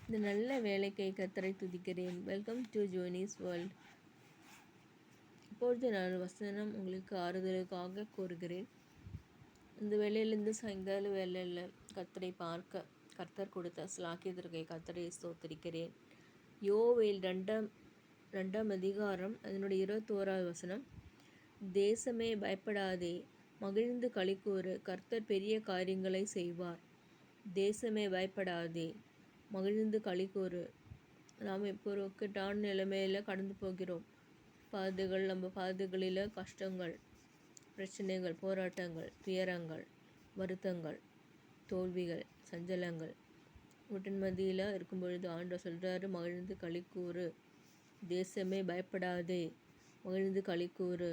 இந்த நல்ல வேலைக்கை கர்த்தரை துதிக்கிறேன். Welcome to Jonis world. இப்பொழுது நான் வசனம் உங்களுக்கு ஆறுதலுக்காக கூறுகிறேன். இந்த வேலையிலிருந்து சாயங்கால வேலையில் கர்த்தரை பார்க்க கர்த்தர் கொடுத்த ஸ்லாக்கியத்திற்கை கர்த்தரை ஸ்தோத்திரிக்கிறேன். யோவேல் 2ஆம் அதிகாரம் அதனுடைய 21வது வசனம். தேசமே பயப்படாதே, மகிழ்ந்து களிக்கூறு, கர்த்தர் பெரிய காரியங்களை செய்வார். தேசமே பயப்படாதே, மகிழ்ந்து களிக்கூறு. நாம் இப்போ ஒரு இக்கட்டான நிலைமையில் கடந்து போகிறோம். நம்ம பாதைகளில் கஷ்டங்கள், பிரச்சனைகள், போராட்டங்கள், துயரங்கள், வருத்தங்கள், தோல்விகள், சஞ்சலங்கள் வீட்டின் மத்தியில் இருக்கும் பொழுது ஆண்டவர் சொல்கிறாரு, மகிழ்ந்து களிக்கூறு, தேசமே பயப்படாதே, மகிழ்ந்து களிக்கூறு,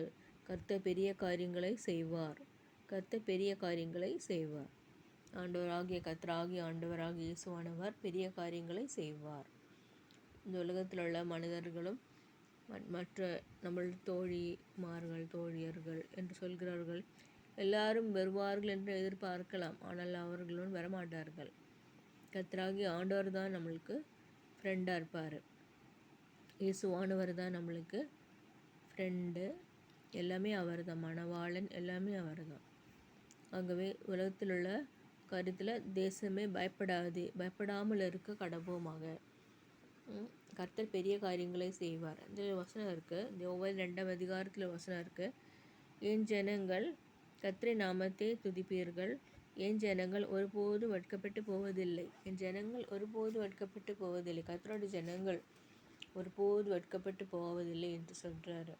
கர்த்தர் பெரிய காரியங்களை செய்வார். கர்த்தர் பெரிய காரியங்களை செய்வார். கர்த்தராகிய ஆண்டவராகிய இயேசுவானவர் பெரிய காரியங்களை செய்வார். இந்த உலகத்தில் உள்ள மனிதர்களும் மற்ற நம்மள் தோழியர்கள் என்று சொல்கிறார்கள், எல்லாரும் வருவார்கள் என்று எதிர்பார்க்கலாம். ஆனால் அவர்களும் வரமாட்டார்கள். கர்த்தராகிய ஆண்டவர் தான் நம்மளுக்கு ஃப்ரெண்டாக இருப்பார். இயேசுவானவர் தான் நம்மளுக்கு ஃப்ரெண்டு. எல்லாமே அவர் தான், மணவாளன் எல்லாமே அவர் தான். ஆகவே உலகத்தில் உள்ள கருத்தில் தேசமே பயப்படாமல் இருக்க கடவோமாக. கர்த்தர் பெரிய காரியங்களை செய்வார். இந்த வசனம் இருக்குது. யோவேல் 2ஆம் அதிகாரத்தில் வசனம் இருக்குது. என் ஜனங்கள் கர்த்தரை நாமத்தை துதிப்பீர்கள். என் ஜனங்கள் ஒருபோதும் வெட்கப்பட்டு போவதில்லை. என் ஜனங்கள் ஒருபோதும் வெட்கப்பட்டு போவதில்லை. கர்த்தருடைய ஜனங்கள் ஒருபோது வெட்கப்பட்டு போவதில்லை என்று சொல்கிறாரு.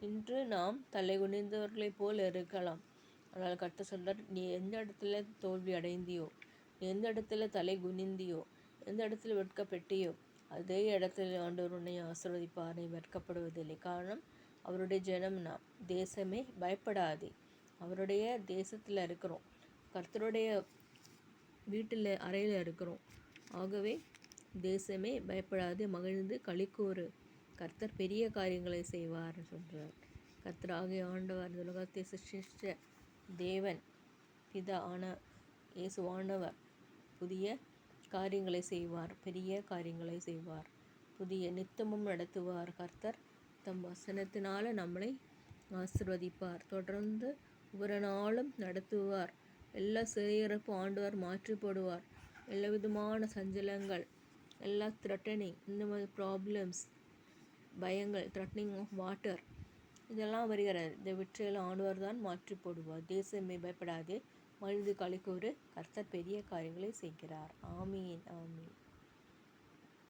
இன்று நாம் தலை குனிந்தவர்களைப் போல் இருக்கலாம். ஆனால் கர்த்தர் சொல்கிறார், நீ எந்த இடத்துல தோல்வி அடைந்தியோ, நீ எந்த இடத்துல தலை குனிந்தியோ, எந்த இடத்துல வெட்கப்பட்டியோ, அதே இடத்துல ஆண்டவர் உன்னை ஆசீர்வதிப்பார். நீ வெட்கப்படுவதில்லை. காரணம், அவருடைய ஜனம் நாம். தேசமே பயப்படாதே. அவருடைய தேசத்தில் இருக்கிறோம். கர்த்தருடைய வீட்டில் அறையில் இருக்கிறோம். ஆகவே தேசமே பயப்படாது, மகிழ்ந்து களிக்கூறு, கர்த்தர் பெரிய காரியங்களை செய்வார் சொல்கிறார். கர்த்தராகிய ஆண்டவர், இந்த உலகத்தை சிருஷ்டித்த தேவன், பிதா ஆன இயேசுவானவர் புதிய காரியங்களை செய்வார். பெரிய காரியங்களை செய்வார். புதிய நித்தமும் நடத்துவார். கர்த்தர் தம் வசனத்தினால் நம்மளை ஆசீர்வதிப்பார். தொடர்ந்து ஒவ்வொரு நாளும் நடத்துவார். எல்லா சிறையிருப்பும் ஆண்டவர் மாற்றி போடுவார். எல்லா விதமான சஞ்சலங்கள், எல்லா த்ரெட்டனிங், இந்த மாதிரி ப்ராப்ளம்ஸ், பயங்கள், த்ரெட்டனிங் ஆஃப் வாட்டர், இதெல்லாம் வருகிறது. இந்த வெற்றியெல்லாம் ஆண்டவர் தான் மாற்றி போடுவார். தேசமே பயப்படாது, மகிழ்ந்து களிக்கூறு, கர்த்தர் பெரிய காரியங்களை செய்கிறார். ஆமீன், ஆமீன்.